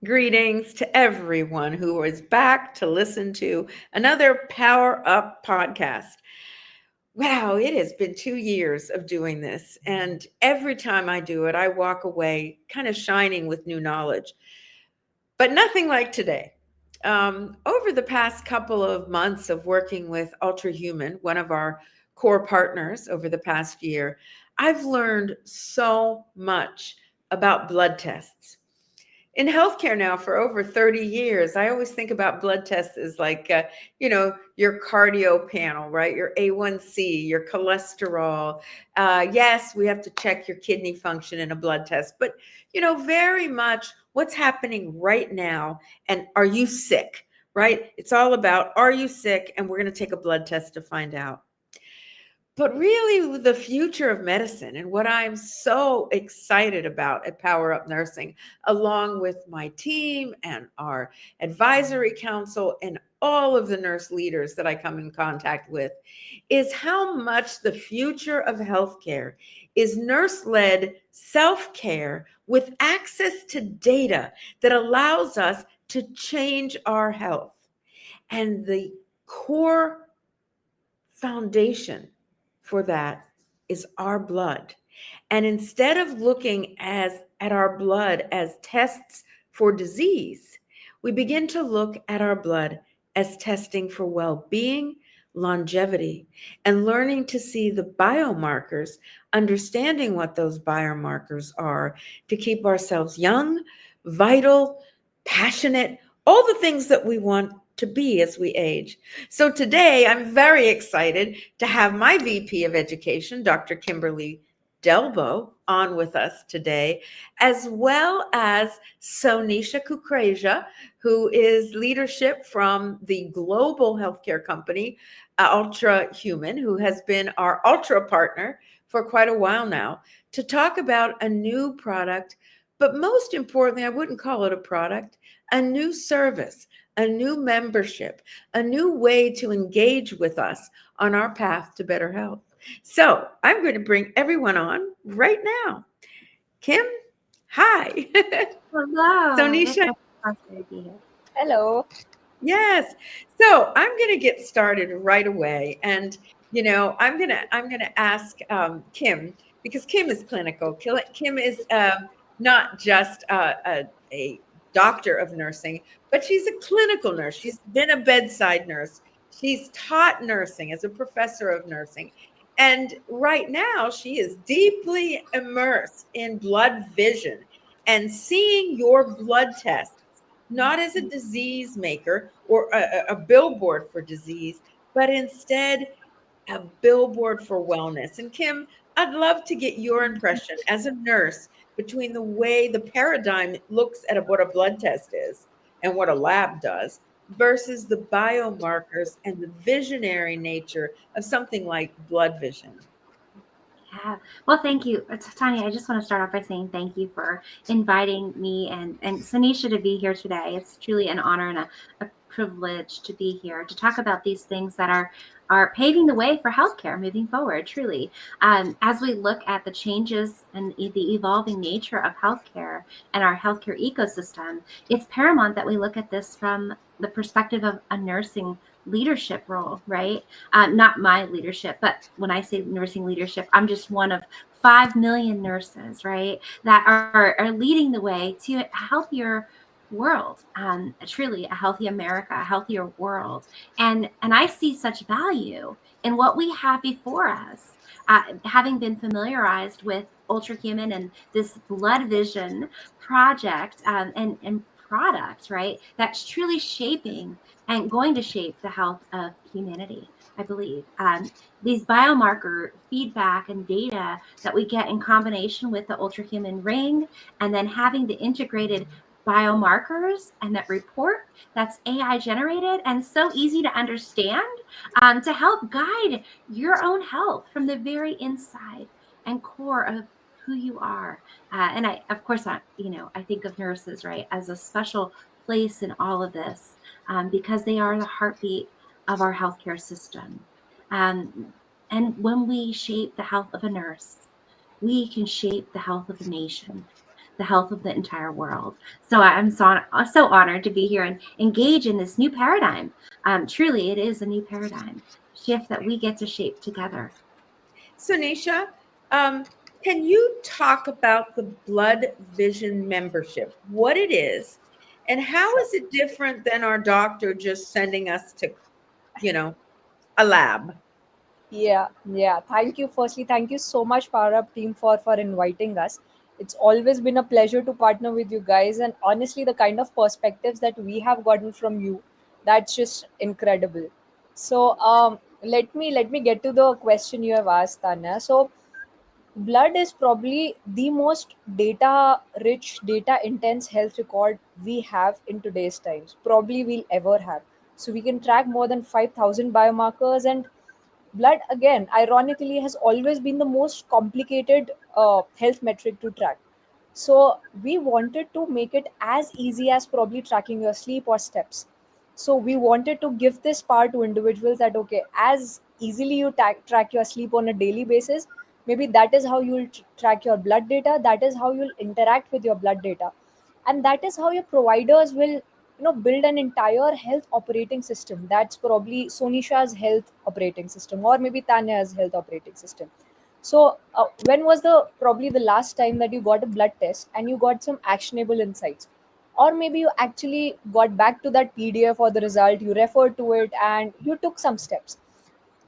Greetings to everyone who is back to listen to another Power Up podcast. Wow, it has been 2 years of doing this. And every time I do it, I walk away kind of shining with new knowledge, but nothing like today. Over the past couple of months of working with UltraHuman, one of our core partners over the past year, I've learned so much about blood tests in healthcare now for over 30 years. I always think about blood tests as like, your cardio panel, right? Your A1C, your cholesterol. Yes, we have to check your kidney function in a blood test, but, very much what's happening right now. And are you sick, right? It's all about, are you sick? And we're going to take a blood test to find out. But really, the future of medicine and what I'm so excited about at Power Up Nursing, along with my team and our advisory council and all of the nurse leaders that I come in contact with, is how much the future of healthcare is nurse-led self-care with access to data that allows us to change our health. And the core foundation for that is our blood. And instead of looking at our blood as tests for disease, we begin to look at our blood as testing for well-being, longevity, and learning to see the biomarkers, understanding what those biomarkers are to keep ourselves young, vital, passionate, all the things that we want to be as we age. So today I'm very excited to have my VP of Education, Dr. Kimberly Delbo, on with us today, as well as Sonisha Kukreja, who is leadership from the global healthcare company, UltraHuman, who has been our Ultra partner for quite a while now, to talk about a new product. But most importantly, I wouldn't call it a product, a new service, a new membership, a new way to engage with us on our path to better health. So I'm going to bring everyone on right now. Kim, hi. Hello. It's Sonisha, such a pleasure to be here. Hello. yes. So I'm going to get started right away, and I'm gonna ask Kim, because Kim is clinical. Kim is not just a doctor of nursing, but she's a clinical nurse. She's been a bedside nurse. She's taught nursing as a professor of nursing. And right now, she is deeply immersed in blood vision and seeing your blood tests not as a disease maker or a billboard for disease, but instead a billboard for wellness. And Kim, I'd love to get your impression as a nurse between the way the paradigm looks at what a blood test is and what a lab does versus the biomarkers and the visionary nature of something like blood vision. Yeah. Well, thank you. Tanya, I just want to start off by saying thank you for inviting me and Sonisha to be here today. It's truly an honor and a privilege to be here to talk about these things that are paving the way for healthcare moving forward, truly. As we look at the changes and the evolving nature of healthcare and our healthcare ecosystem, it's paramount that we look at this from the perspective of a nursing leadership role, right? Not my leadership, but when I say nursing leadership, I'm just one of 5 million nurses, right? That are leading the way to a healthier world, truly a healthy America, a healthier world. And I see such value in what we have before us. Having been familiarized with UltraHuman and this blood vision project and product, right? That's truly shaping and going to shape the health of humanity, I believe. These biomarker feedback and data that we get in combination with the UltraHuman ring, and then having the integrated biomarkers and that report that's AI generated and so easy to understand, to help guide your own health from the very inside and core of who you are. And I, of course, I think of nurses, right, as a special place in all of this, because they are the heartbeat of our healthcare system. Um, and when we shape the health of a nurse, we can shape the health of a nation. the health of the entire world. So I'm so honored to be here and engage in this new paradigm. Truly, it is a new paradigm shift that we get to shape together. Sonisha, um, can you talk about the Blood Vision membership, what it is, and how Sure. is it different than our doctor just sending us to, you know, a lab? Yeah, yeah. Thank you. Firstly, thank you so much, Power Up team, for inviting us. It's always been a pleasure to partner with you guys, and honestly, the kind of perspectives that we have gotten from you, that's just incredible. So, let me get to the question you have asked, Tanya. So, blood is probably the most data rich, data intense health record we have in today's times. Probably we'll ever have. So, we can track more than 5,000 biomarkers, and blood, again, ironically, has always been the most complicated health metric to track. So we wanted to make it as easy as probably tracking your sleep or steps. So we wanted to give this power to individuals that, okay, as easily you track your sleep on a daily basis, maybe that is how you'll track your blood data, that is how you'll interact with your blood data, and that is how your providers will build an entire health operating system. That's probably Sonisha's health operating system, or maybe Tanya's health operating system. So when was the probably the last time that you got a blood test and you got some actionable insights, or maybe you actually got back to that PDF or the result, you referred to it and you took some steps?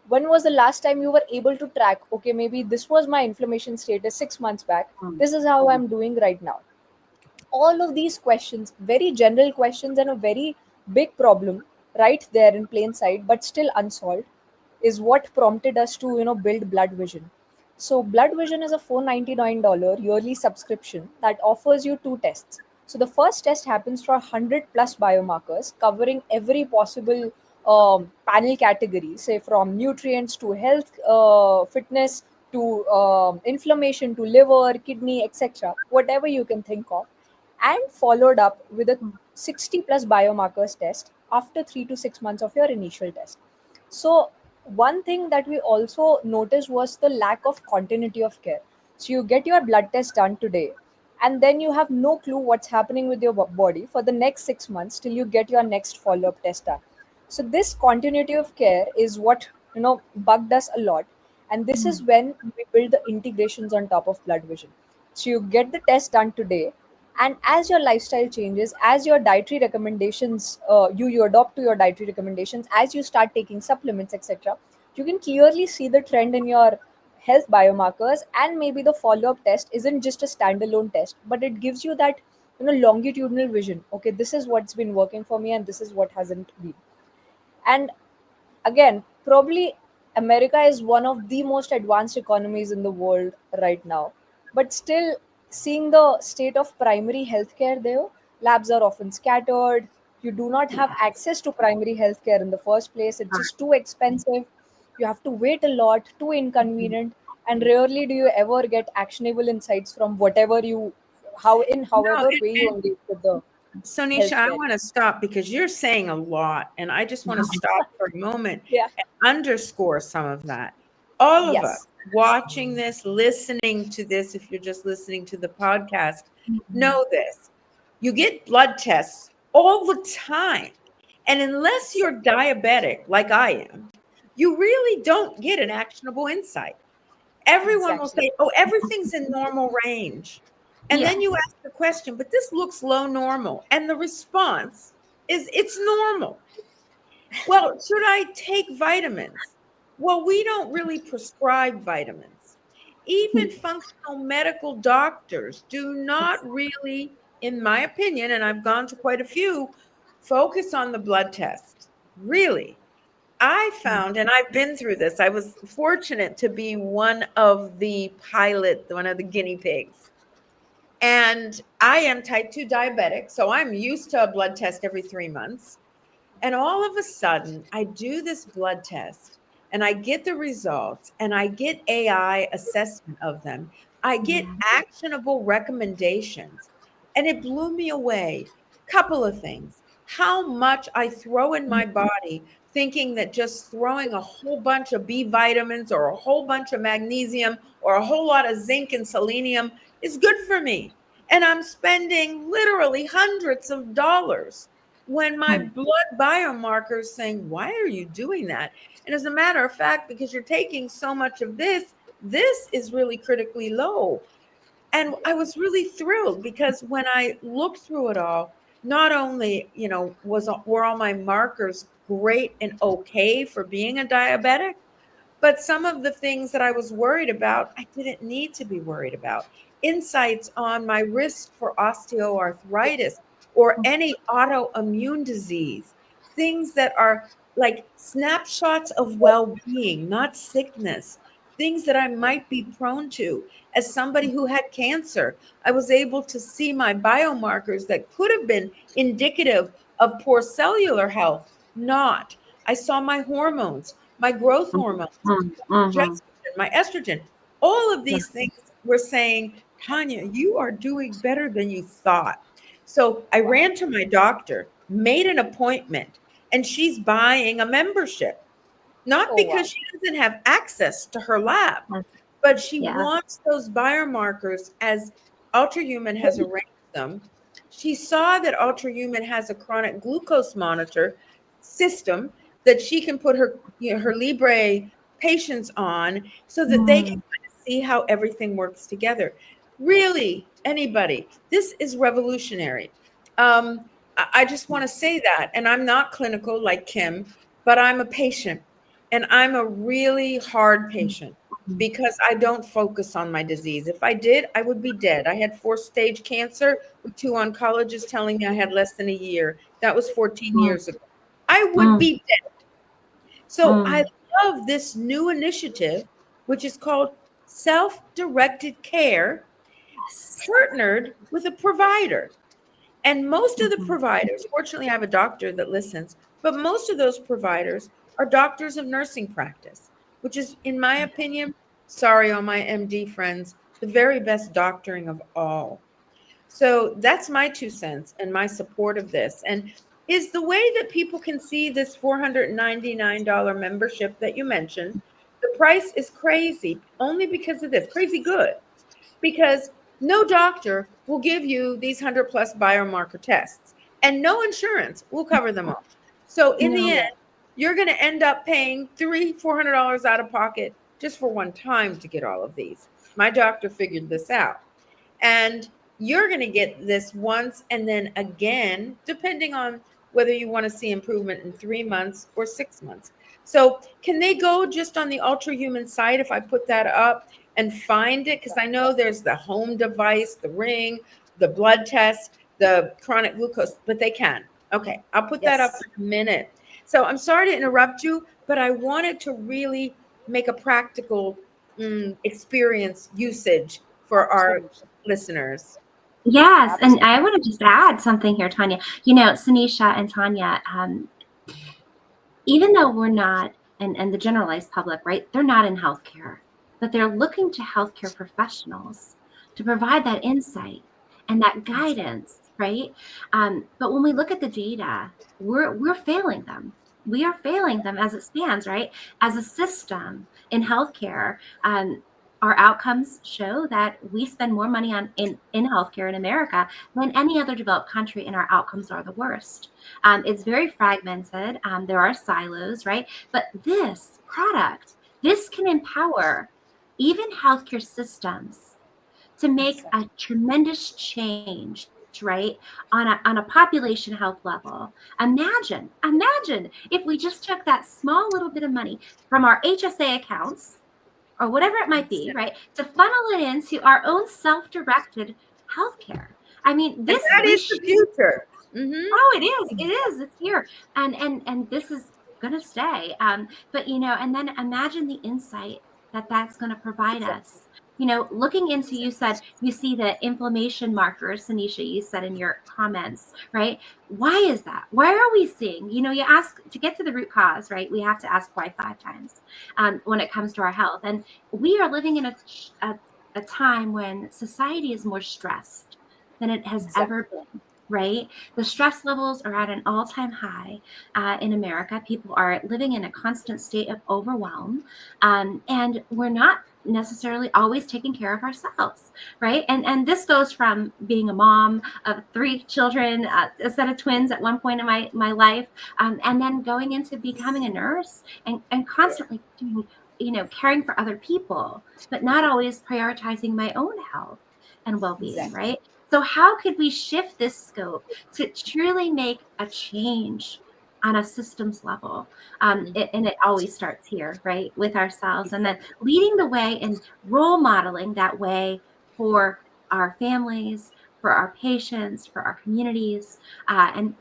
When was the last time you were able to track, okay, maybe this was my inflammation status 6 months back, Mm. this is how I'm doing right now? All of these questions, very general questions and a very big problem right there in plain sight but still unsolved, is what prompted us to build Blood Vision. So Blood Vision is a $499 yearly subscription that offers you two tests. So the first test happens for 100 plus biomarkers covering every possible panel category, say from nutrients to health, fitness to inflammation to liver, kidney, etc., whatever you can think of, and followed up with a 60 plus biomarkers test after 3 to 6 months of your initial test. So one thing that we also noticed was the lack of continuity of care. So you get your blood test done today, and then you have no clue what's happening with your body for the next 6 months till you get your next follow up test done. So this continuity of care is what bugged us a lot, and this is when we build the integrations on top of Blood Vision. So you get the test done today, and as your lifestyle changes, as your dietary recommendations, you adopt to your dietary recommendations, as you start taking supplements, etc., you can clearly see the trend in your health biomarkers, and maybe the follow-up test isn't just a standalone test, but it gives you that longitudinal vision. Okay, this is what's been working for me and this is what hasn't been. And again, probably America is one of the most advanced economies in the world right now, but still, seeing the state of primary healthcare there, labs are often scattered. You do not have Yeah. access to primary healthcare in the first place. It's just too expensive. You have to wait a lot, too inconvenient, and rarely do you ever get actionable insights from whatever you, No, however way you engage with the Sonisha, I healthcare. want to stop because you're saying a lot, and I just want to stop for a moment Yeah. and underscore some of that. All of us Yes. watching this, listening to this, if you're just listening to the podcast, know this. You get blood tests all the time. And unless you're diabetic, like I am, you really don't get an actionable insight. Everyone will Exactly. say, "Oh, everything's in normal range." And Yeah. then you ask the question, "But this looks low normal." And the response is, "It's normal." Well, should I take vitamins? Well, we don't really prescribe vitamins. Even functional medical doctors do not really, in my opinion, and I've gone to quite a few, focus on the blood test. Really. I found, and I've been through this, I was fortunate to be one of the pilot, one of the guinea pigs. And I am type 2 diabetic, so I'm used to a blood test every 3 months. And all of a sudden, I do this blood test and I get the results and I get AI assessment of them. I get Yeah. actionable recommendations. And it blew me away. Couple of things. How much I throw in my body thinking that just throwing a whole bunch of B vitamins or a whole bunch of magnesium or a whole lot of zinc and selenium is good for me. And I'm spending literally hundreds of dollars when my blood biomarkers saying, why are you doing that? And as a matter of fact, because you're taking so much of this is really critically low. And I was really thrilled because when I looked through it all, not only, were all my markers great and okay for being a diabetic, but some of the things that I was worried about, I didn't need to be worried about. Insights on my risk for osteoarthritis or any autoimmune disease, things that are like snapshots of well being, not sickness, things that I might be prone to. As somebody who had cancer, I was able to see my biomarkers that could have been indicative of poor cellular health, not. I saw my hormones, my growth hormones, Mm-hmm. progesterone, my estrogen. All of these things were saying, Tanya, you are doing better than you thought. So I ran to my doctor, made an appointment, and she's buying a membership, not Oh wow. because she doesn't have access to her lab, but she Yeah. wants those biomarkers as UltraHuman has arranged them. She saw that UltraHuman has a chronic glucose monitor system that she can put her Libre patients on so that they can Mm. kind of see how everything works together. Really, anybody, this is revolutionary. I just want to say that, and I'm not clinical like Kim, but I'm a patient, and I'm a really hard patient because I don't focus on my disease. If I did, I would be dead. I had 4th-stage cancer with 2 oncologists telling me I had less than a year. That was 14 Mm. years ago. I would Mm. be dead. So I Mm. love this new initiative, which is called self-directed care, Yes. partnered with a provider. And most of the Mhm. providers, fortunately, I have a doctor that listens, but most of those providers are doctors of nursing practice, which is, in my opinion, sorry, all my MD friends, the very best doctoring of all. So that's my 2 cents and my support of this. And is the way that people can see this $499 membership that you mentioned. The price is crazy only because of this, crazy good, because no doctor will give you these 100 plus biomarker tests and no insurance will cover them all. So in the No. end, Yeah. you're going to end up paying $300-400 out of pocket just for one time to get all of these. My doctor figured this out. And you're going to get this once and then again, depending on whether you want to see improvement in 3 months or 6 months. So, can they go just on the UltraHuman site if I put that up and find it? Because I know there's the home device, the ring, the blood test, the chronic glucose, but they can. Okay, I'll put that up Yes. in a minute. So, I'm sorry to interrupt you, but I wanted to really make a practical experience usage for our Absolutely. listeners. Yes, and Absolutely. I want to just add something here, Tanya. Sanisha and Tanya, even though we're not, and the generalized public, right? They're not in healthcare, but they're looking to healthcare professionals to provide that insight and that guidance, right? But when we look at the data, we're failing them. We are failing them as it stands, right? As a system in healthcare, our outcomes show that we spend more money in healthcare in America than any other developed country, and our outcomes are the worst. It's very fragmented. There are silos, right? But this product, this can empower even healthcare systems to make Exactly. a tremendous change, right? On a population health level. Imagine if we just took that small little bit of money from our HSA accounts or whatever it might be, right, to funnel it into our own self-directed healthcare. I mean, And this that is the reshape. future. Mm-hmm. Oh, it is. It Exactly. is. It's here, and this is gonna stay. But and then imagine the insight that that's going to provide Exactly. us. Looking into, you Exactly. said you see the inflammation markers, Sonisha. You said in your comments, right? Why is that? Why are we seeing? You ask to get to the root cause, right? We have to ask why 5 times when it comes to our health, and we are living in a time when society is more stressed than it has Exactly. ever been, right? The stress levels are at an all-time high in America. People are living in a constant state of overwhelm, and we're not necessarily always taking care of ourselves, right? And this goes from being a mom of 3 children, a set of twins at one point in my life, and then going into becoming a nurse and constantly doing, caring for other people, but not always prioritizing my own health and well-being, Exactly. right? So how could we shift this scope to truly make a change on a systems level? And it always starts here, right, with ourselves, and then leading the way and role modeling that way for our families, for our patients, for our communities, and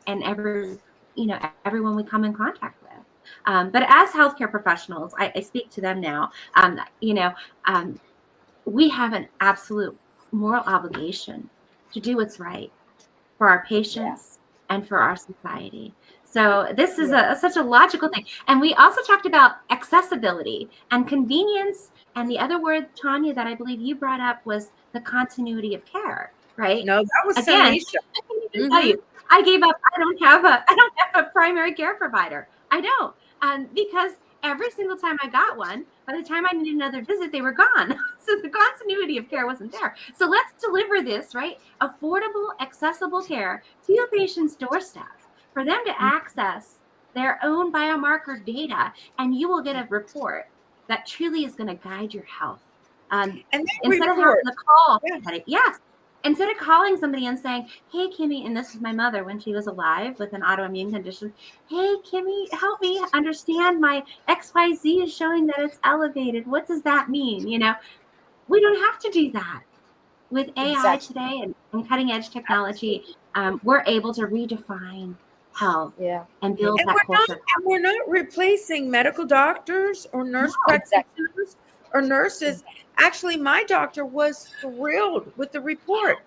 everyone we come in contact with. But as healthcare professionals, I speak to them now. Um, we have an absolute moral obligation to do what's right for our Yeah. patients and for our society. So this is Yeah. such a logical thing. And we also talked about accessibility and convenience. And the other word, Tanya, that I believe you brought up was the continuity of care, right? No, that was Again, Sonisha. I can even tell Hmm. you, I gave up. I don't have a primary care provider. I don't, because every single time I got one, by the time I needed another visit, they were gone. So the continuity of care wasn't there. So let's deliver this, right? Affordable, accessible care to your patient's doorstep for them to access their own biomarker data, and you will get a report that truly is going to guide your health. And that Instead of having report, to call yeah. somebody, yes, instead of calling somebody and saying, "Hey, Kimmy," and this is my mother when she was alive with an autoimmune condition. "Hey, Kimmy, help me understand my XYZ is showing that it's elevated. What does that mean?" We don't have to do that with AI Exactly. today and cutting edge technology. We're able to redefine health Yeah. and build And that culture of we're not replacing medical doctors or nurse health. Exactly. practitioners or nurses. Exactly. Actually, my doctor was thrilled with the report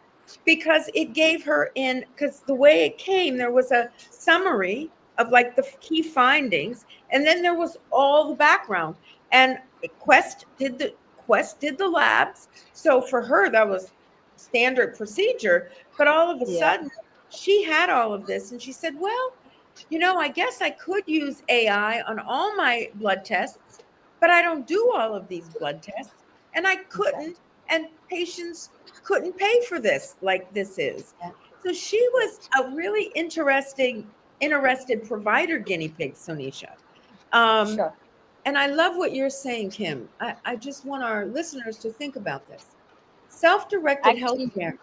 because it gave her in because the way it came, there was a summary of like the key findings, and then there was all the background. And Quest did the labs. So for her, that was standard procedure. But all of a Yeah. sudden, she had all of this, and she said, "Well, I guess I could use AI on all my blood tests, but I don't do all of these blood tests. And I Exactly. couldn't, and patients couldn't pay for this like this is." Yeah. So she Yeah. was a really interested provider guinea pig, Sonisha. Sure. And I love what you're saying, Kim. I just want our listeners to think about this. Self directed Actually, healthcare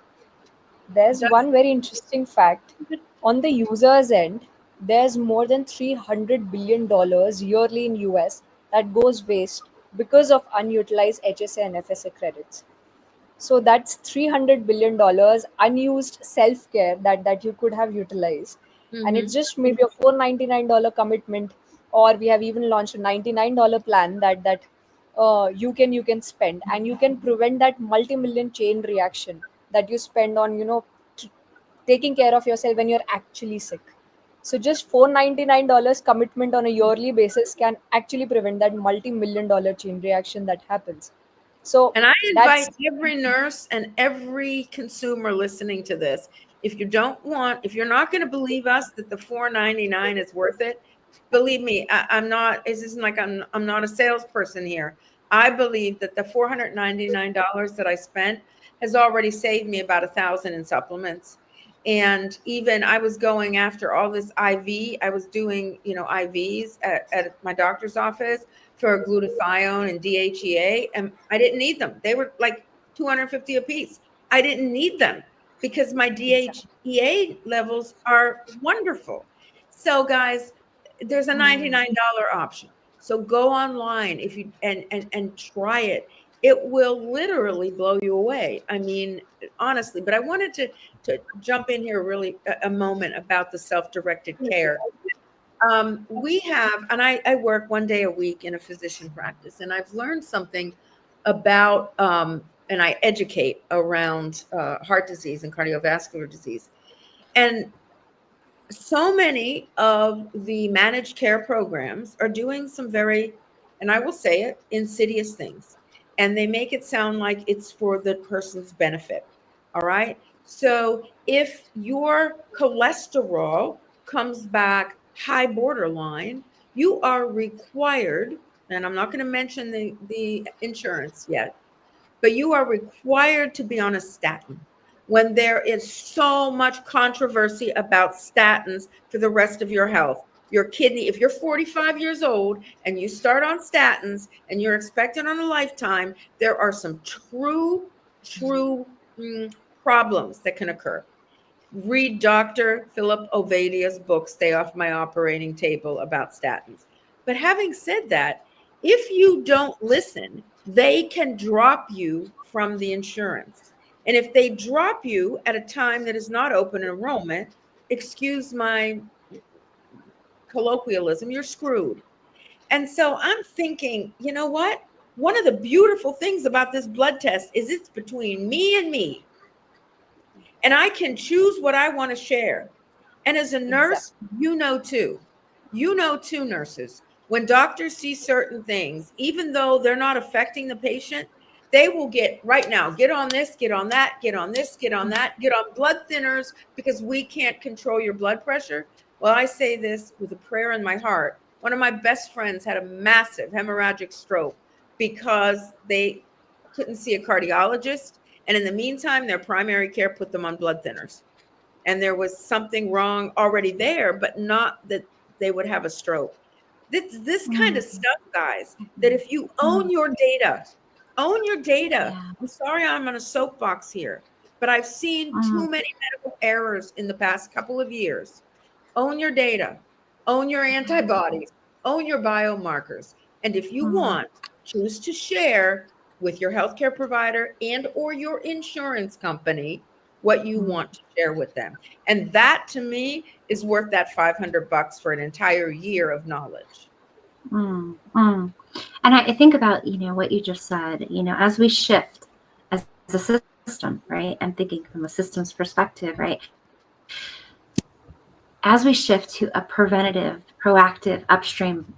there's does. one very interesting fact. On the user's end, there's more than $300 billion yearly in US that goes waste because of unutilized HSA and FSA credits. So that's $300 billion unused self-care that you could have utilized. And it's Mhm. just maybe a $499 commitment, or we have even launched a $99 plan that you can spend, and you can prevent that multi-million chain reaction that you spend on t- taking care of yourself when you're actually sick. So just $499 commitment on a yearly basis can actually prevent that multi-million dollar chain reaction that happens. So And I that's invite every nurse and every consumer listening to this. If you're not going to believe us that the 499 is worth it, believe me, I'm not. This isn't like I'm not a salesperson here. I believe that the $499 that I spent has already saved me about 1,000 in supplements. And even I was going after all this IV. I was doing, IVs at my doctor's office for glutathione and DHEA, and I didn't need them. They were like 250 a piece. I didn't need them because my exactly. DHEA levels are wonderful. So, guys, there's a Hmm. $99 option. So go online if you and try it. It will literally blow you away. I mean, honestly. But I wanted to jump in here really a moment about the self-directed care. We have, and I work 1 day a week in a physician practice, and I've learned something about, and I educate around heart disease and cardiovascular disease. And so many of the managed care programs are doing some very, and I will say it, insidious things. And they make it sound like it's for the person's benefit. All right. So if your cholesterol comes back high borderline, you are required and I'm not going to mention the insurance yet, but you are required to be on a statin when there is so much controversy about statins for the rest of your health. Your kidney, if you're 45 years old and you start on statins and you're expected on a lifetime, there are some true problems that can occur. Read Dr. Philip Ovadia's book, Stay Off My Operating Table, about statins. But having said that, if you don't listen, they can drop you from the insurance. And if they drop you at a time that is not open enrollment, excuse my colloquialism, you're screwed. And so I'm thinking, you know what? One of the beautiful things about this blood test is it's between me and me. And I can choose what I want to share. And as a nurse, Exactly. you know too, nurses, when doctors see certain things, even though they're not affecting the patient, they will get right now, get on this, get on that, get on this, get on that, get on blood thinners because we can't control your blood pressure. Well, I say this with a prayer in my heart. One of my best friends had a massive hemorrhagic stroke because they couldn't see a cardiologist. And in the meantime, their primary care put them on blood thinners. And there was something wrong already there, but not that they would have a stroke. This kind of stuff, guys, that if you own your data, own your data. Yeah. I'm sorry I'm on a soapbox here, but I've seen too many medical errors in the past couple of years. Own your data, own your antibodies, own your biomarkers. And if you want, choose to share with your healthcare provider and or your insurance company what you want to share with them. And that to me is worth that $500 for an entire year of knowledge. And I think about, what you just said, as we shift as a system, right? I'm thinking from a systems perspective, right? As we shift to a preventative, proactive, upstream,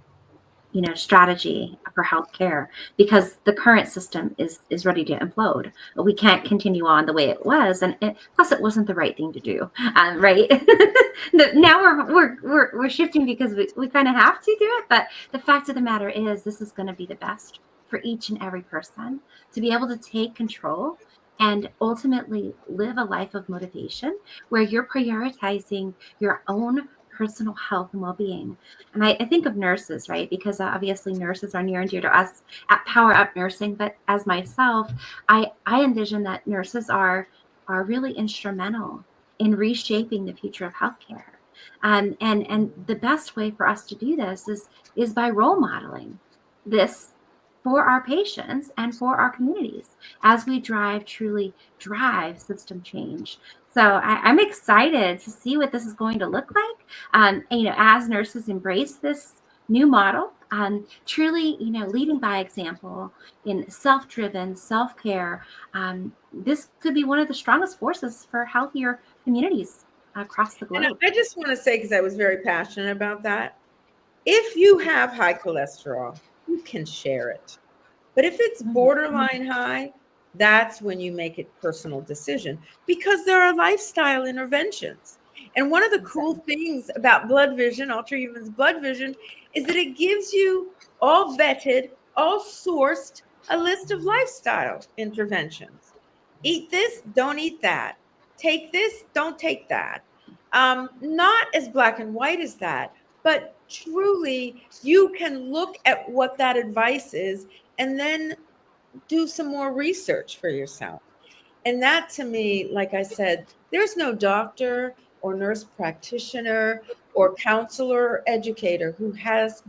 strategy for healthcare, because the current system is ready to implode. We can't continue on the way it was, and plus it wasn't the right thing to do, right? Now we're shifting because we kind of have to do it. But the fact of the matter is, this is going to be the best for each and every person to be able to take control and ultimately live a life of motivation where you're prioritizing your own personal health and well-being. And I think of nurses, right? Because obviously nurses are near and dear to us at Power Up Nursing. But as myself, I envision that nurses are really instrumental in reshaping the future of healthcare. And the best way for us to do this is by role modeling this for our patients and for our communities as we truly drive system change. So I'm excited to see what this is going to look like. As nurses embrace this new model, truly, leading by example in self-driven self-care. This could be one of the strongest forces for healthier communities across the And globe. I just want to say, because I was very passionate about that, if you have high cholesterol, you can share it. But if it's borderline high, that's when you make it personal decision, because there are lifestyle interventions. And one of the cool things about Blood Vision, UltraHuman's Blood Vision, is that it gives you all vetted, all sourced, a list of lifestyle interventions. Eat this, don't eat that. Take this, don't take that. Not as black and white as that, but truly you can look at what that advice is and then do some more research for yourself. And that to me, like I said, there's no doctor or nurse practitioner or counselor or educator who has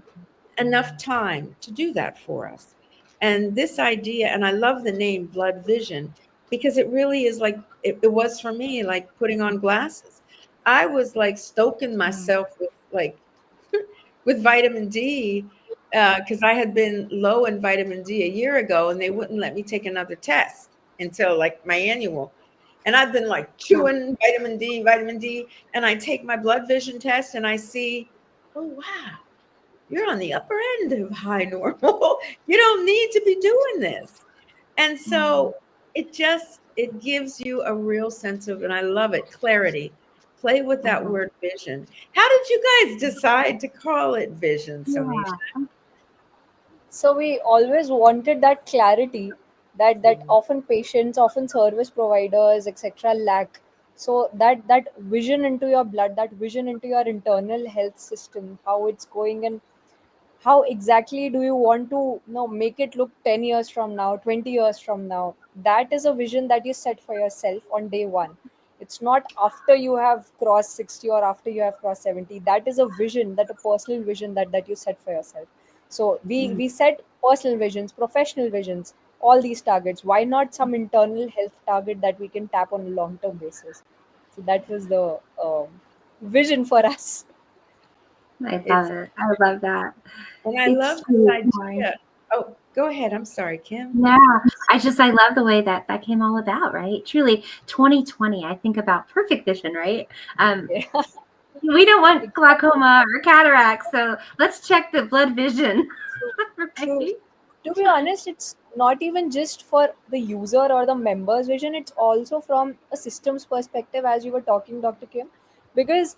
enough time to do that for us. And this idea, and I love the name Blood Vision, because it really is like it was for me, like putting on glasses. I was like stoking myself with like with vitamin D because I had been low in vitamin D a year ago, and they wouldn't let me take another test until like my annual. And I've been like chewing vitamin D, and I take my blood vision test and I see, oh wow, you're on the upper end of high normal. You don't need to be doing this. And so it gives you a real sense of, and I love it, clarity. Play with that word vision. How did you guys decide to call it vision, Sonisha? Yeah. So we always wanted that clarity that often patients, often service providers, etc. lack. So that vision into your blood, that vision into your internal health system, how it's going, and how exactly do you want to, make it look 10 years from now, 20 years from now. That is a vision that you set for yourself on day one. It's not after you have crossed 60 or after you have crossed 70. That is a vision, that a personal vision that you set for yourself. So Mm. we set personal visions, professional visions, all these targets. Why not some internal health target that we can tap on a long term basis? So that was the vision for us. I love It's it. I love that. and I It's love truly this empowering. idea. Oh, go ahead. I'm sorry, Kim. Yeah, I love the way that that came all about, right? Truly, 2020. I think about perfect vision, right? Um, Yeah. we don't want Exactly. glaucoma or cataracts, so let's check the blood vision, True. True. right? To be honest, it's not even just for the user or the member's vision, it's also from a systems perspective, as you were talking, Dr. Kim, because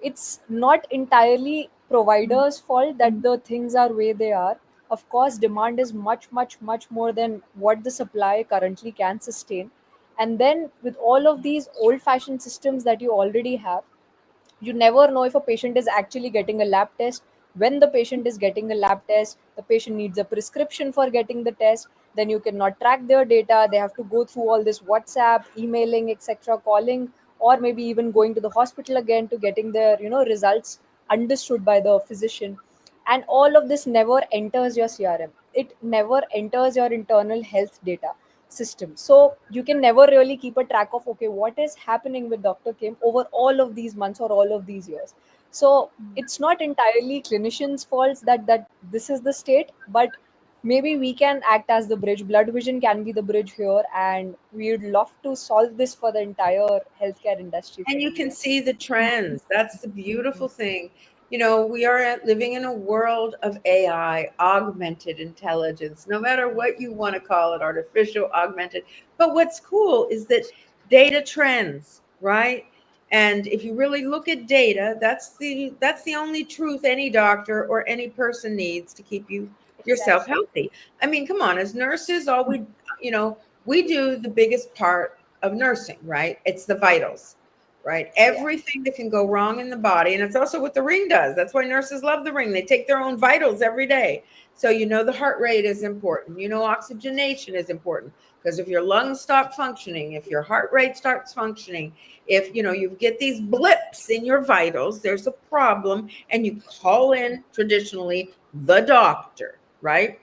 it's not entirely providers' fault that the things are way they are. Of course, demand is much, much, much more than what the supply currently can sustain. And then, with all of these old fashioned systems that you already have, you never know if a patient is actually getting a lab test. When the patient is getting a lab test, the patient needs a prescription for getting the test. Then you cannot track their data. They have to go through all this WhatsApp, emailing, etc., calling, or maybe even going to the hospital again to getting their results understood by the physician. And all of this never enters your CRM. It never enters your internal health data system. So you can never really keep a track of, okay, what is happening with Dr. Kim over all of these months or all of these years. So it's not entirely clinicians' faults that this is the state, but maybe we can act as the bridge. Blood vision can be the bridge here, and we would love to solve this for the entire healthcare industry for And you can India. see the trends. That's the beautiful thing. We are living in a world of AI, augmented intelligence, no matter what you want to call it, artificial, augmented. But what's cool is that data trends, right? And if you really look at data, that's the only truth any doctor or any person needs to keep yourself Exactly. healthy. I mean, come on, as nurses, you know, we do the biggest part of nursing, right? It's the vitals, right? Yeah. Everything that can go wrong in the body. And it's also what the ring does. That's why nurses love the ring. They take their own vitals every day. So, the heart rate is important. Oxygenation is important because if your lungs stop functioning, if your heart rate starts functioning, if, you get these blips in your vitals, there's a problem and you call in traditionally the doctor, right?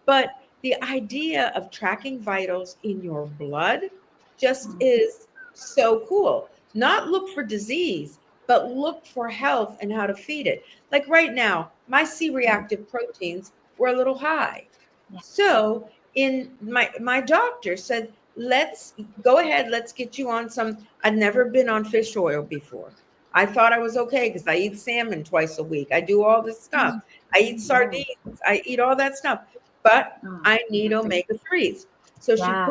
But the idea of tracking vitals in your blood just is so cool. Not look for disease, but look for health and how to feed it. Like right now, my C reactive proteins were a little high. Yes. So in my doctor said, let's go ahead, let's get you on some. I'd never been on fish oil before. I thought I was okay because I eat salmon twice a week. I do all this stuff. I eat Nice. sardines. I eat all that stuff. But Oh, I need amazing. omega 3s. So Yeah.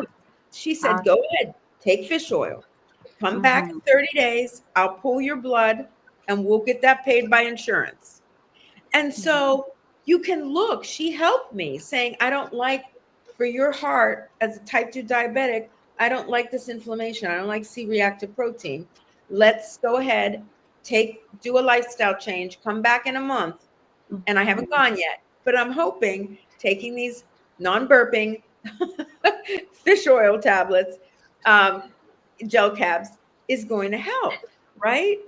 she said, Powerful. go ahead, take fish oil. Come back Mm-hmm. in 30 days. I'll pull your blood and we'll get that paid by insurance. And Yeah. so you can look, she helped me saying, I don't like for your heart as a type 2 diabetic, I don't like this inflammation. I don't like C reactive protein. Let's go ahead, do a lifestyle change, come back in a month. And I haven't Mhm. gone yet, but I'm hoping taking these non burping fish oil tablets, um, gel cabs is going to help, right?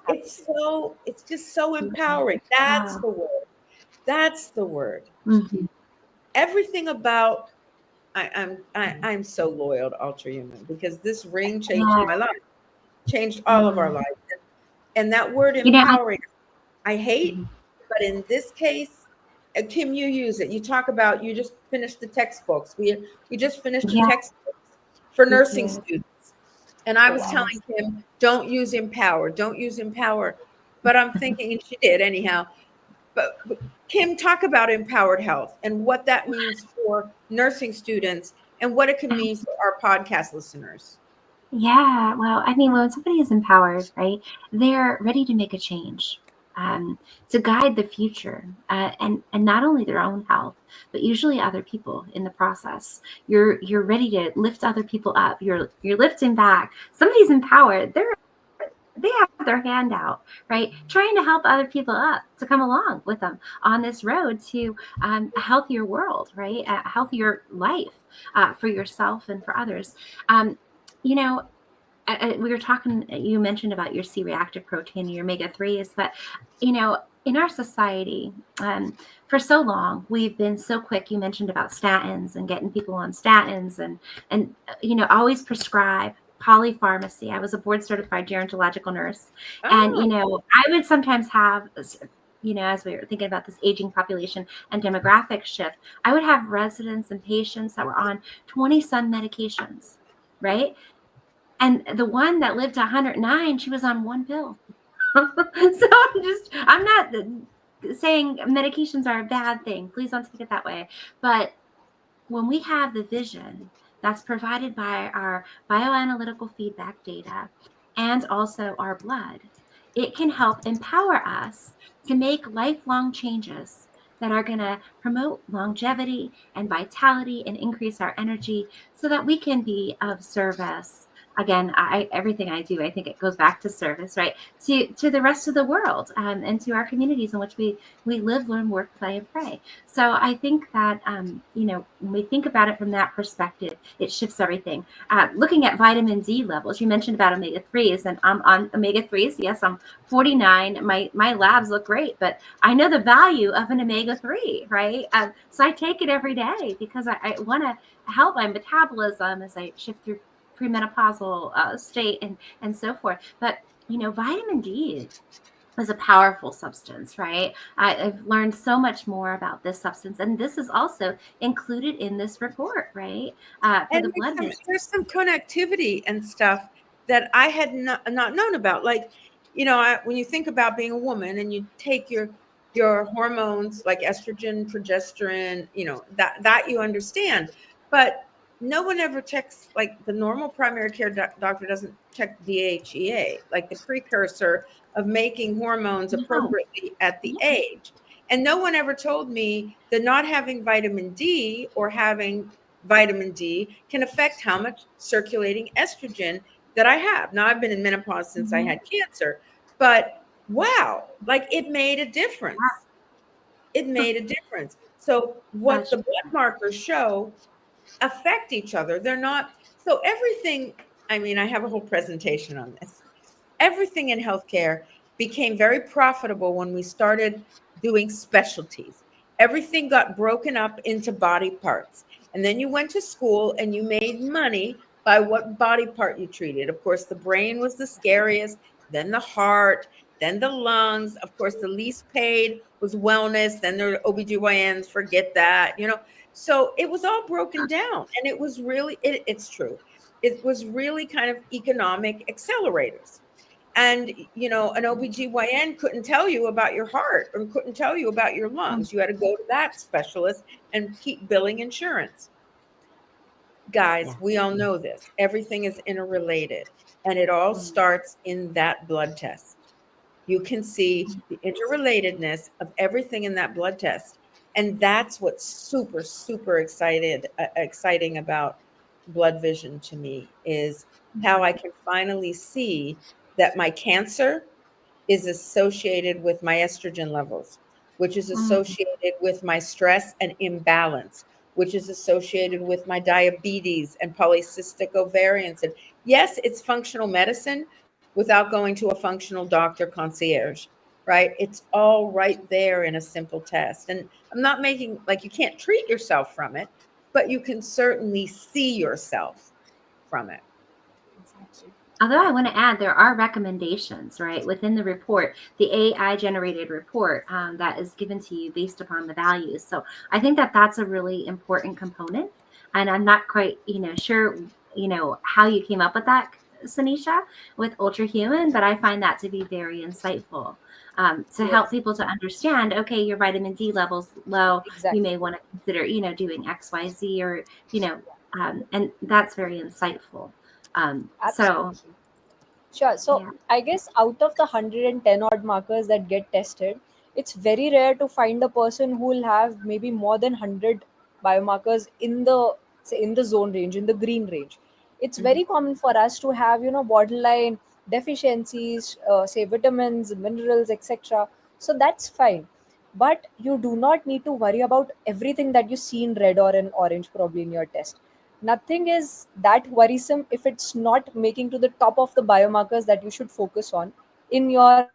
It's just so empowering. That's Wow. the word. That's the word. Mhm. Everything about I'm so loyal to UltraHuman because this ring changed Yeah. my life, changed all of our Mm. lives. And that word You know, empowering, I hate, mhm. but in this case, Kim, you use it. You talk about you just finished the textbooks. We just finished the Yeah, textbooks for we nursing did. students. And I Oh was wow. telling Yes. Kim, don't use empower, don't use empower. But I'm thinking, and she did anyhow. But Kim, talk about empowered health and what that means for nursing students and what it can mean for our podcast listeners. Yeah. Well, I mean, when somebody is empowered, right, they're ready to make a change. to guide the future, and not only their own health, but usually other people in the process. You're ready to lift other people up. You're lifting back. Somebody's empowered. They have their hand out, right? Trying to help other people up to come along with them on this road to a healthier world, right? A healthier life for yourself and for others. Um, you know, we were talking, you mentioned about your C-reactive protein, your omega-3s, but, in our society, for so long, we've been so quick. You mentioned about statins and getting people on statins and always prescribe polypharmacy. I was a board certified gerontological nurse. And, Oh, I would sometimes have, as we were thinking about this aging population and demographic shift, I would have residents and patients that were on 20 some medications, right? And the one that lived to 109, she was on one pill. So I'm not saying medications are a bad thing. Please don't take it that way. But when we have the vision that's provided by our bioanalytical feedback data and also our blood, it can help empower us to make lifelong changes that are going to promote longevity and vitality and increase our energy so that we can be of service. Again, everything I do, I think it goes back to service, right? To the rest of the world, and to our communities in which we live, learn, work, play, and pray. So I think that, when we think about it from that perspective, it shifts everything. Looking at vitamin D levels, you mentioned about omega-3s, and I'm on omega-3s. Yes, I'm 49. My labs look great, but I know the value of an omega-3, right? So I take it every day because I want to help my metabolism as I shift through premenopausal state and so forth. But, vitamin D is a powerful substance, right? I've learned so much more about this substance, and this is also included in this report, right? For and the blood vision. there's some connectivity and stuff that I had not known about. Like, when you think about being a woman and you take your hormones like estrogen, progesterone, that you understand, but no one ever checks, like the normal primary care doctor doesn't check DHEA, like the precursor of making hormones No. appropriately at the Yeah. age. And no one ever told me that not having vitamin D or having vitamin D can affect how much circulating estrogen that I have. Now, I've been in menopause since I Mhm. had cancer, but wow, like it made a difference. It made a difference. So, what Such. the blood markers show affect each other. They're not, so everything, I mean, I have a whole presentation on this. Everything in healthcare became very profitable when we started doing specialties. Everything got broken up into body parts. And then you went to school and you made money by what body part you treated. Of course, the brain was the scariest, then the heart, then the lungs. Of course, the least paid was wellness. Then there were OBGYNs, forget that, So it was all broken down. And it was really, it's true. It was really kind of economic accelerators. And, an OBGYN couldn't tell you about your heart or couldn't tell you about your lungs. You had to go to that specialist and keep billing insurance. Guys, Yeah. we all know this. Everything is interrelated, and it all Mm. starts in that blood test. You can see the interrelatedness of everything in that blood test. And that's what's super, super exciting about blood vision to me is how I can finally see that my cancer is associated with my estrogen levels, which is Mm. associated with my stress and imbalance, which is associated with my diabetes and polycystic ovarians. And yes, it's functional medicine without going to a functional doctor concierge, right? It's all right there in a simple test. And I'm not making, like, you can't treat yourself from it, but you can certainly see yourself from it. Exactly. Although I want to add, there are recommendations, right, within the report, the AI generated report that is given to you based upon the values. So I think that that's a really important component. And I'm not quite, sure, how you came up with that, Sonisha, with UltraHuman, but I find that to be very insightful to help Yes, people to understand, okay, your vitamin D levels low, you exactly. may want to consider, doing X, Y, Z, or, and that's very insightful. So Absolutely. Sure. So Yeah. I guess out of the 110 odd markers that get tested, it's very rare to find a person who will have maybe more than 100 biomarkers in the, say, in the zone range, in the green range. It's Mhm. very common for us to have, borderline deficiencies, say vitamins, minerals, etc. So that's fine. But you do not need to worry about everything that you see in red or in orange probably in your test. Nothing is that worrisome if it's not making to the top of the biomarkers that you should focus on in your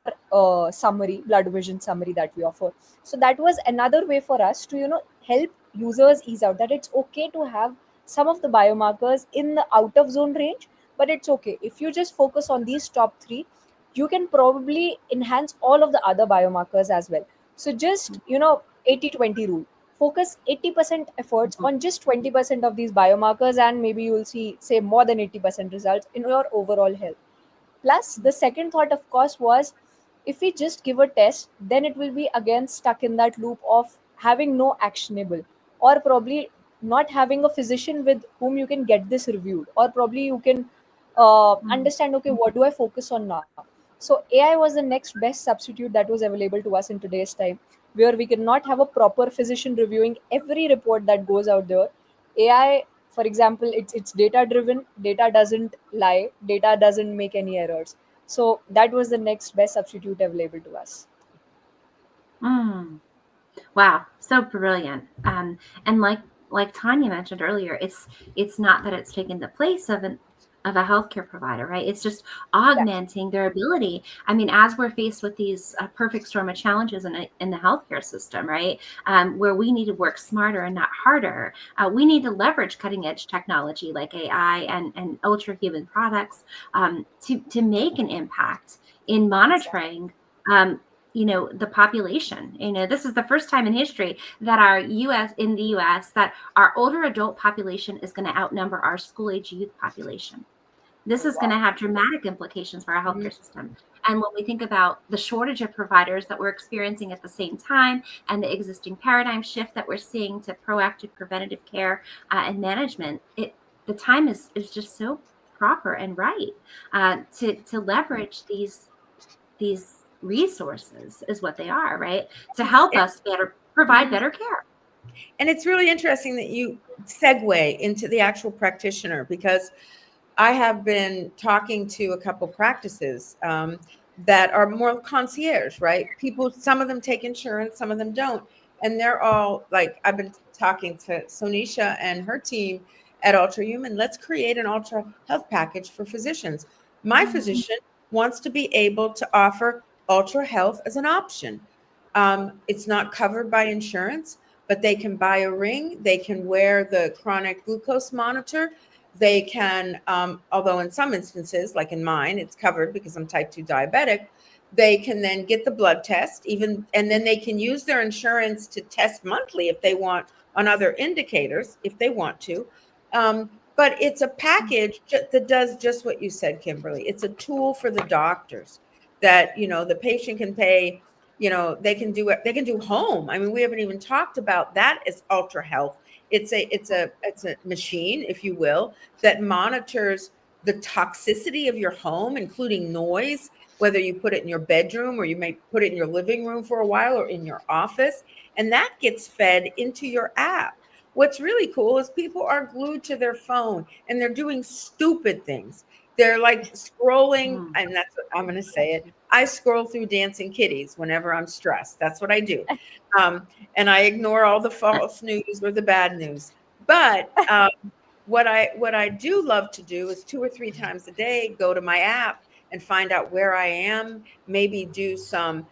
summary, blood vision summary that we offer. So that was another way for us to help users ease out that it's okay to have some of the biomarkers in the out of zone range, but it's okay if you just focus on these top three. You can probably enhance all of the other biomarkers as well. So just 80-20 rule, focus 80% efforts Mhm. on just 20% of these biomarkers, and maybe you will see, say, more than 80% results in your overall health. Plus, the second thought, of course, was if we just give a test, then it will be again stuck in that loop of having no actionable, or probably not having a physician with whom you can get this reviewed, or probably you can Mhm. understand, okay, what do I focus on now? So, AI was the next best substitute that was available to us in today's time, where we cannot have a proper physician reviewing every report that goes out there. AI, for example, it's data driven. Data doesn't lie. Data doesn't make any errors. So that was the next best substitute available to us. Mm. Wow, so brilliant. And like Tanya mentioned earlier, it's not that it's taken the place of a healthcare provider, right? It's just Exactly. augmenting their ability. I mean, as we're faced with these perfect storm of challenges in the healthcare system, right, where we need to work smarter and not harder, we need to leverage cutting edge technology like AI and ultra human products to make an impact in Exactly. monitoring. Um, the population. This is the first time in history that our US that our older adult population is going to outnumber our school age youth population. This Oh is going wow. to have dramatic implications for our Mm. healthcare system. And when we think about the shortage of providers that we're experiencing at the same time and the existing paradigm shift that we're seeing to proactive preventative care and management, the time is just so proper and right to leverage these resources is what they are, right? To help us better provide Mhm. better care. And it's really interesting that you segue into the actual practitioner, because I have been talking to a couple practices that are more concierge, right? People, some of them take insurance, some of them don't. And they're all like, I've been talking to Sonisha and her team at UltraHuman. Let's create an ultra health package for physicians. My Mhm. physician wants to be able to offer ultra health as an option. It's not covered by insurance, but they can buy a ring, they can wear the chronic glucose monitor, they can, although in some instances, like in mine, it's covered because I'm type 2 diabetic, they can then get the blood test, even, and then they can use their insurance to test monthly if they want on other indicators, if they want to. But it's a package that does just what you said, Kimberly. It's a tool for the doctors that, the patient can pay, they can do it, they can do home. I mean, we haven't even talked about that as ultra health. It's a machine, if you will, that monitors the toxicity of your home, including noise, whether you put it in your bedroom or you may put it in your living room for a while or in your office. And that gets fed into your app. What's really cool is people are glued to their phone and they're doing stupid things. They're like scrolling, Mhm. and that's what I'm going to say it. I scroll through dancing kitties whenever I'm stressed. That's what I do. Um, and I ignore all the false news or the bad news. But what I do love to do is 2 or 3 times a day go to my app and find out where I am, maybe do some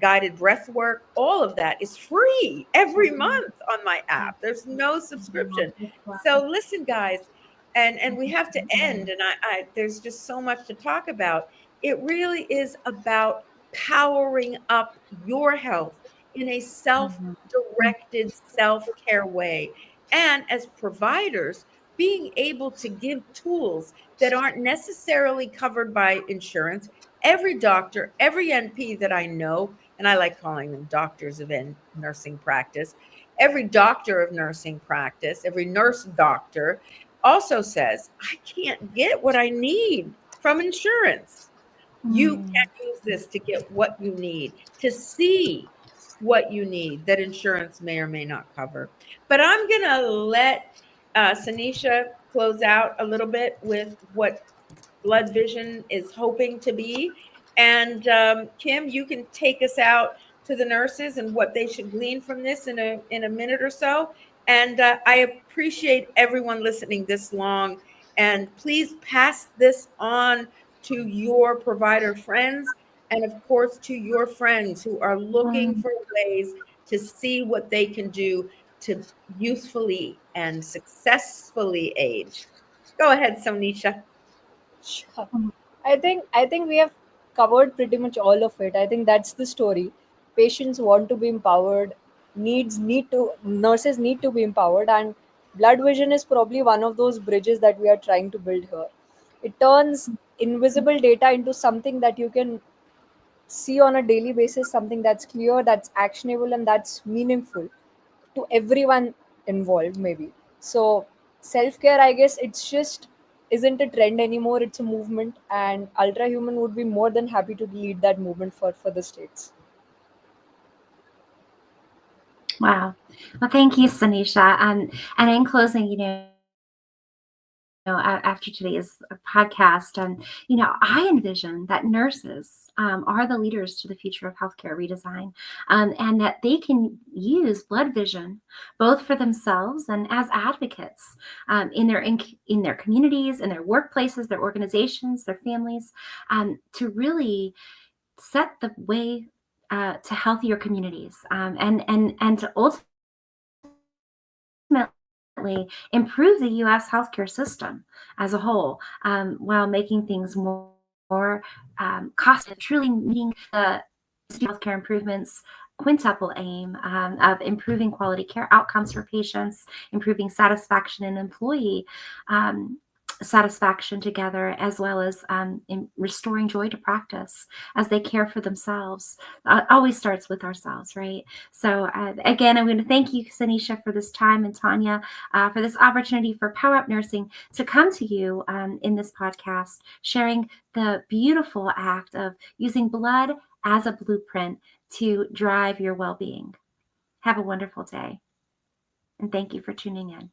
guided breath work. All of that is free every month on my app. There's no subscription. So listen, guys, and we have to end. And there's just so much to talk about. It really is about powering up your health in a Mhm. self-directed self-care way. And as providers, being able to give tools that aren't necessarily covered by insurance. Every doctor, every NP that I know, and I like calling them doctors of nursing practice, every doctor of nursing practice, every nurse doctor also says, I can't get what I need from insurance. You can use this to get what you need, to see what you need that insurance may or may not cover. But I'm going to let Sonisha close out a little bit with what Blood Vision is hoping to be. And Kim, you can take us out to the nurses and what they should glean from this in a minute or so. And I appreciate everyone listening this long. And please pass this on to your provider friends, and of course to your friends who are looking for ways to see what they can do to youthfully and successfully age. Go ahead, Sonisha. Sure. I think we have covered pretty much all of it. I think that's the story. Patients want to be empowered, needs need to nurses need to be empowered, and blood vision is probably one of those bridges that we are trying to build here. It turns invisible data into something that you can see on a daily basis, something that's clear, that's actionable, and that's meaningful to everyone involved, maybe. So, self care, I guess, it's just isn't a trend anymore, it's a movement, and UltraHuman would be more than happy to lead that movement for the States. Wow. Well, thank you, Sonisha. And in closing, after today's podcast, I envision that nurses are the leaders to the future of healthcare redesign, and that they can use blood vision both for themselves and as advocates in their communities, in their workplaces, their organizations, their families, to really set the way to healthier communities, and to ultimately improve the U.S. healthcare system as a whole, while making things more cost effective, truly meeting the healthcare improvements quintuple aim of improving quality care outcomes for patients, improving satisfaction and employee satisfaction together, as well as in restoring joy to practice as they care for themselves. Always starts with ourselves, right? So again, I'm going to thank you, Sonisha, for this time, and Tanya, for this opportunity for Power Up Nursing to come to you in this podcast, sharing the beautiful act of using blood as a blueprint to drive your well-being. Have a wonderful day, and thank you for tuning in.